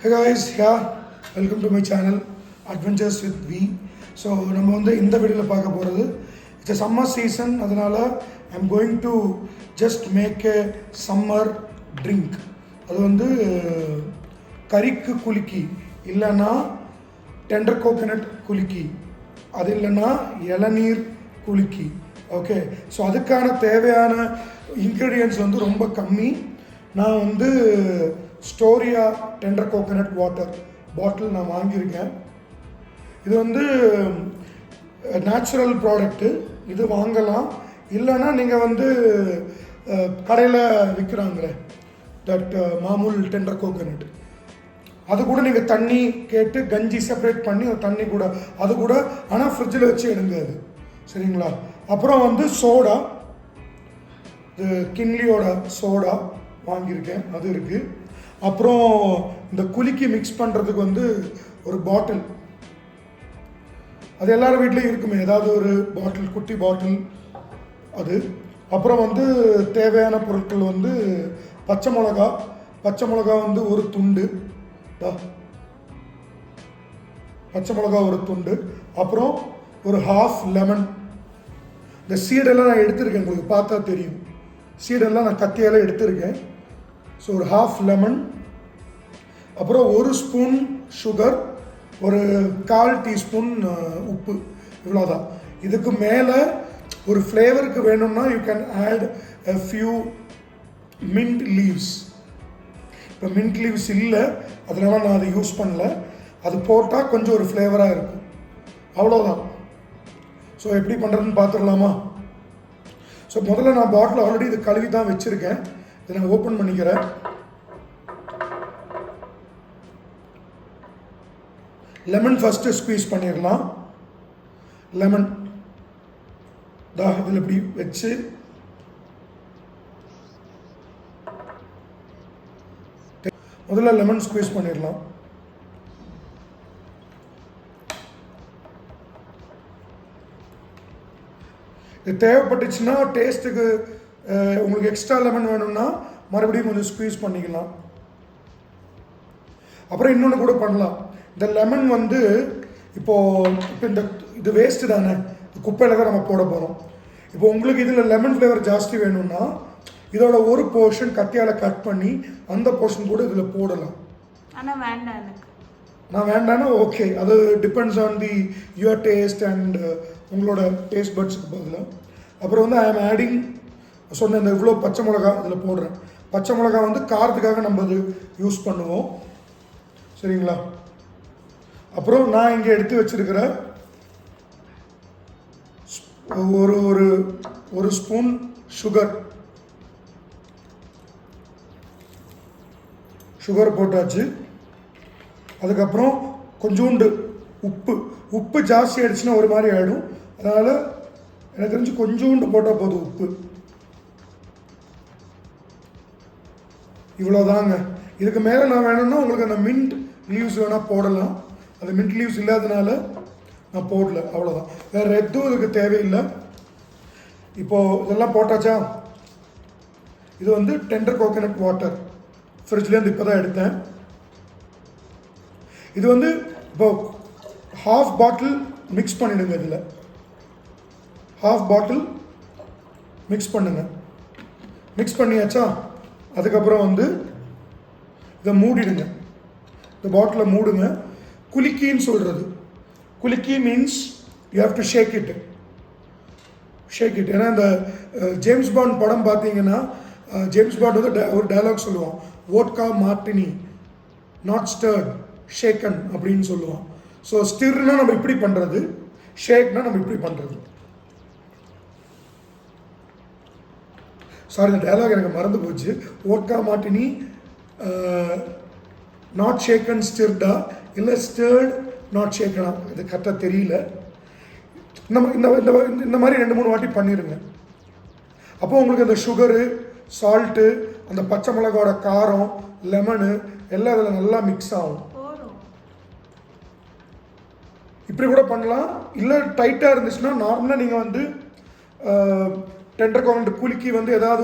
Hey guys, welcome to my channel Adventures with V. So நம்ம வந்து இந்த வீடியோவில் பார்க்க போகிறது இட்ஸ் a summer season. அதனால் I'm going to just make a summer drink. அது வந்து கறிக்கு குலுக்கி இல்லைன்னா டெண்டர் கோகனட் குலுக்கி, அது இல்லைன்னா இளநீர் குலுக்கி. ஓகே, ஸோ அதுக்கான தேவையான இன்க்ரீடியன்ட்ஸ் வந்து ரொம்ப கம்மி. நான் வந்து ஸ்டோரியா டெண்டர் கோகனட் வாட்டர் பாட்டில் நான் வாங்கியிருக்கேன். இது வந்து நேச்சுரல் ப்ராடக்ட்டு, இது வாங்கலாம். இல்லைன்னா நீங்கள் வந்து கடையில் விற்கிறாங்களே தட் மாமூல் டெண்டர் கோகனட், அது கூட நீங்கள் தண்ணி கேட்டு கஞ்சி செப்பரேட் பண்ணி தண்ணி கூட அது கூட, ஆனால் ஃப்ரிட்ஜில் வச்சு எடுங்க அது, சரிங்களா? அப்புறம் வந்து சோடா, இது கின்லியோட சோடா வாங்கியிருக்கேன், அது இருக்குது. அப்புறம் இந்த குலுக்கி மிக்ஸ் பண்ணுறதுக்கு வந்து ஒரு பாட்டில், அது எல்லாரும் வீட்லேயும் இருக்குமே, ஏதாவது ஒரு பாட்டில், குட்டி பாட்டில் அது. அப்புறம் வந்து தேவையான பொருட்கள் வந்து பச்சை மிளகா வந்து ஒரு துண்டு, பச்சை மிளகா ஒரு துண்டு. அப்புறம் ஒரு ஹாஃப் லெமன். இந்த சீடெல்லாம் நான் எடுத்திருக்கேன், உங்களுக்கு பார்த்தா தெரியும், சீடெல்லாம் நான் கத்தியால் எடுத்திருக்கேன். ஸோ ஒரு ஹாஃப் லெமன். அப்புறம் ஒரு ஸ்பூன் சுகர், ஒரு 1/4 டீஸ்பூன் உப்பு, இவ்வளோதான். இதுக்கு மேலே ஒரு ஃப்ளேவருக்கு வேணும்னா you can add a few mint leaves. இப்போ மின்ட் லீவ்ஸ் இல்லை, அதனால நான் அதை யூஸ் பண்ணல. அது போட்டால் கொஞ்சம் ஒரு ஃப்ளேவராக இருக்கும், அவ்வளோதான். ஸோ எப்படி பண்ணுறதுன்னு பார்த்துடலாமா? ஸோ முதல்ல நான் பாட்டில் ஆல்ரெடி இது கழுவி தான் வச்சுருக்கேன், இதை நான் ஓப்பன் பண்ணிக்கிறேன். லெமன் ஃபஸ்ட்டு ஸ்குவீஸ் பண்ணிடலாம். லெமன் இதில் இப்படி வச்சு முதல்ல லெமன் ஸ்குவீஸ் பண்ணிடலாம். இது தேவைப்பட்டுச்சுன்னா டேஸ்ட்டுக்கு உங்களுக்கு எக்ஸ்ட்ரா லெமன் வேணும்னா மறுபடியும் கொஞ்சம் ஸ்குவீஸ் பண்ணிக்கலாம். அப்புறம் இன்னொன்று கூட பண்ணலாம். இந்த லெமன் வந்து இப்போ இது வேஸ்ட்டு தானே, குப்பையில் தான் நம்ம போட போகிறோம். இப்போ உங்களுக்கு இதில் லெமன் ஃப்ளேவர் ஜாஸ்தி வேணும்னா இதோட ஒரு போர்ஷன் கத்தியால் கட் பண்ணி அந்த போர்ஷன் கூட இதில் போடலாம். ஆனால் வேண்டாம் எனக்கு, நான் வேண்டானா ஓகே, அது depends on the your taste and உங்களோட டேஸ்ட் பட்ஸுக்கு பதிலாக. அப்புறம் வந்து ஐ ஆம் ஆடிங் சொன்ன இந்த இவ்வளோ பச்சை மிளகா இதில் போடுறேன். பச்சை மிளகா வந்து காரத்துக்காக நம்ம அது யூஸ் பண்ணுவோம், சரிங்களா? அப்புறம் நான் இங்கே எடுத்து வச்சிருக்கிற ஒரு ஒரு ஒரு ஸ்பூன் சுகர் போட்டாச்சு. அதுக்கப்புறம் கொஞ்சோண்டு உப்பு ஜாஸ்தி ஆகிடுச்சுன்னா ஒரு மாதிரி ஆகிடும், அதனால் எனக்கு தெரிஞ்சு கொஞ்சோண்டு போட்டால் போதும் உப்பு. இவ்வளோதாங்க. இதுக்கு மேலே நான் வேணும்னா உங்களுக்கு அந்த மின்ட் லீவ்ஸ் வேணால் போடலாம், அது மின்ட் லீவ்ஸ் இல்லாதனால நான் போடல, அவ்வளோதான். வேறு எதுவும் இதுக்கு தேவையில்லை. இப்போது இதெல்லாம் போட்டாச்சா? இது வந்து டெண்டர் கோகனட் வாட்டர் ஃப்ரிட்ஜ்லேருந்து இப்போ தான் எடுத்தேன். இது வந்து இப்போ ஹாஃப் பாட்டில் மிக்ஸ் பண்ணிடுங்க, இதில் ஹாஃப் பாட்டில் மிக்ஸ் பண்ணுங்க. மிக்ஸ் பண்ணியாச்சா? அதுக்கப்புறம் வந்து இதை மூடிடுங்க, இந்த பாட்டிலை மூடுங்க. குலுக்கின்னு சொல்கிறது, குலுக்கி means you have to shake it. ஏன்னா இந்த ஜேம்ஸ் பாண்ட் படம் பார்த்தீங்கன்னா ஜேம்ஸ் பாண்ட் வந்து ஒரு டயலாக் சொல்லுவான், vodka Martini not stirred shake hand அப்படின்னு சொல்லுவான். ஸோ ஸ்டிர்னா நம்ம இப்படி பண்ணுறது, ஷேக்னா நம்ம இப்படி பண்ணுறது. சாரி, இந்த டயலாக் எனக்கு மறந்து போச்சு. வோட்கா மார்டினி நாட் ஷேக்கன் ஸ்டிர்டா, இல்லை ஸ்டர்ட் நாட் ஷேக்கனா, இது கரெக்டாக தெரியல. இந்த மாதிரி 2-3 வாட்டி பண்ணிடுங்க. அப்போ உங்களுக்கு அந்த சுகரு, சால்ட்டு, அந்த பச்சை மிளகாவோட காரம், லெமனு எல்லாம் அதில் நல்லா மிக்ஸ் ஆகும். இப்படி கூட பண்ணலாம். இல்லை டைட்டாக இருந்துச்சுன்னா நார்மலாக நீங்கள் வந்து டெண்டர் கோகனட் குலுக்கி வந்து ஏதாவது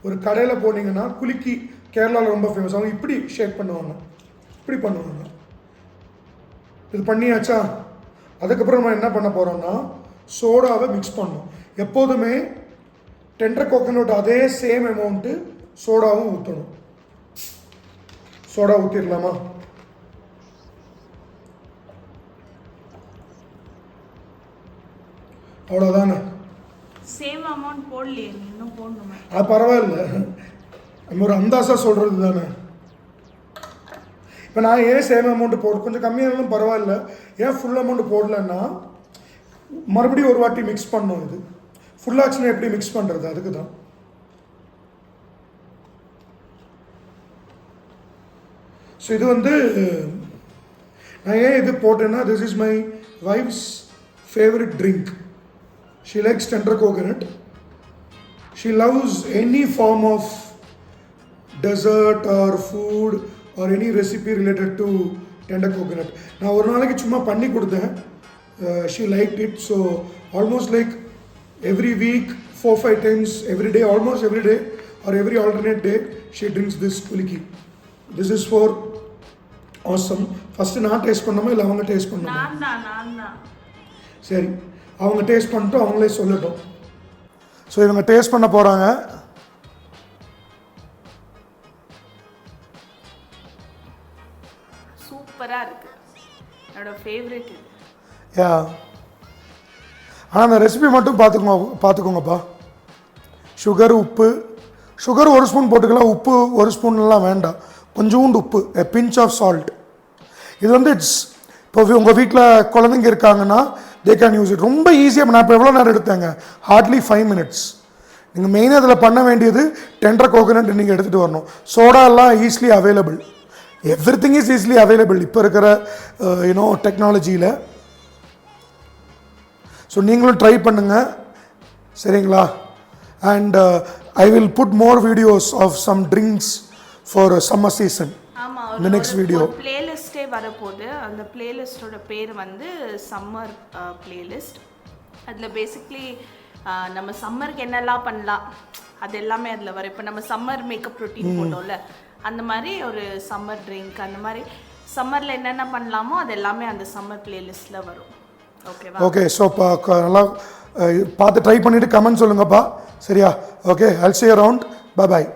ஒரு கடையில் போனீங்கன்னா, குலுக்கி கேரளாவில் ரொம்ப ஃபேமஸ், அவங்க இப்படி ஷேக் பண்ணுவாங்க. இப்படி பண்ணுவாங்க. இது பண்ணியாச்சா? அதுக்கப்புறம் நம்ம என்ன பண்ண போகிறோம்னா சோடாவை மிக்ஸ் பண்ணணும். எப்போதுமே டெண்டர் கோகோனட் அதே சேம் அமௌண்ட்டு சோடாவும் ஊற்றணும். சோடா ஊற்றிடலாமா? அவ்வளோதானே. சேம் அமௌண்ட் போடலையே, நீ இன்னும் போடணுமே. அது பரவாயில்ல, நம்ம ஒரு அந்தாசா சொல்கிறது தானே. இப்போ நான் ஏன் சேம் அமௌண்ட்டு போடு, கொஞ்சம் கம்மியானாலும் பரவாயில்ல, ஏன் ஃபுல் அமௌண்ட் போடலன்னா மறுபடியும் ஒரு வாட்டி மிக்ஸ் பண்ணோம். இது ஃபுல்லாச்சுன்னா எப்படி மிக்ஸ் பண்ணுறது, அதுக்கு தான். ஸோ இது வந்து நான் ஏன் இது போட்டேன்னா, this is my wife's favourite drink. She likes tender coconut. She loves any form of dessert or food or any recipe related to tender coconut. நான் ஒரு நாளைக்கு சும்மா பண்ணி கொடுத்தேன். She like it. So almost like every week 4-5 times every day, almost every day or every alternate day, she drinks this kuliki. This is for awesome. First நான் taste பண்ணணுமா இல்லை அவங்க டேஸ்ட் பண்ணணுமா? நான் தான். சரி, அவங்க டேஸ்ட் பண்ணிட்டு அவங்களே சொல்லட்டும். ஸோ இவங்க டேஸ்ட் பண்ண போகிறாங்க. சூப்பராக இருக்கு, என்னோட ஃபேவரட் இது. யா, ஆனால் அந்த ரெசிபி மட்டும் பார்த்துக்கோங்கப்பா. சுகர், உப்பு. சுகர் 1 ஸ்பூன் போட்டுக்கலாம், உப்பு 1 ஸ்பூன்லாம் வேண்டாம், கொஞ்சோண்டு உப்பு, a pinch of salt. இது வந்து இப்போ உங்கள் வீட்டில் குழந்தைங்க இருக்காங்கன்னா தே கேன் யூஸ் இட். ரொம்ப ஈஸியாக. நான் இப்போ எவ்வளோ நேரம் எடுத்தேங்க? Hartley 5 minutes. நீங்கள் மெயினாக இதில் பண்ண வேண்டியது டெண்டர் கோகோனட் நீங்கள் எடுத்துகிட்டு வரணும். சோடாலாம் easily available, everything is easily available இப்போ இருக்கிற டெக்னாலஜியில். ஸோ நீங்களும் ட்ரை பண்ணுங்கள், சரிங்களா? And I will put more videos of some drinks for summer season. ஆமாம், இந்த நெக்ஸ்ட் வீடியோ பிளேலிஸ்ட்டே வரப்போகுது. அந்த பிளேலிஸ்ட்டோட பேர் வந்து சம்மர் பிளேலிஸ்ட். அதில் பேசிக்லி நம்ம சம்மருக்கு என்னெல்லாம் பண்ணலாம் அது எல்லாமே அதில் வரும். இப்போ நம்ம சம்மர் மேக்கப் ரொட்டீன் போட்டோம்ல, அந்த மாதிரி ஒரு சம்மர் ட்ரிங்க், அந்த மாதிரி சம்மரில் என்னென்ன பண்ணலாமோ அது எல்லாமே அந்த சம்மர் பிளேலிஸ்ட்டில் வரும். ஓகேவா? ஓகே. ஸோ நல்லா பார்த்து ட்ரை பண்ணிவிட்டு கமெண்ட் சொல்லுங்கப்பா, சரியா? Okay, I'll see you around. Bye bye.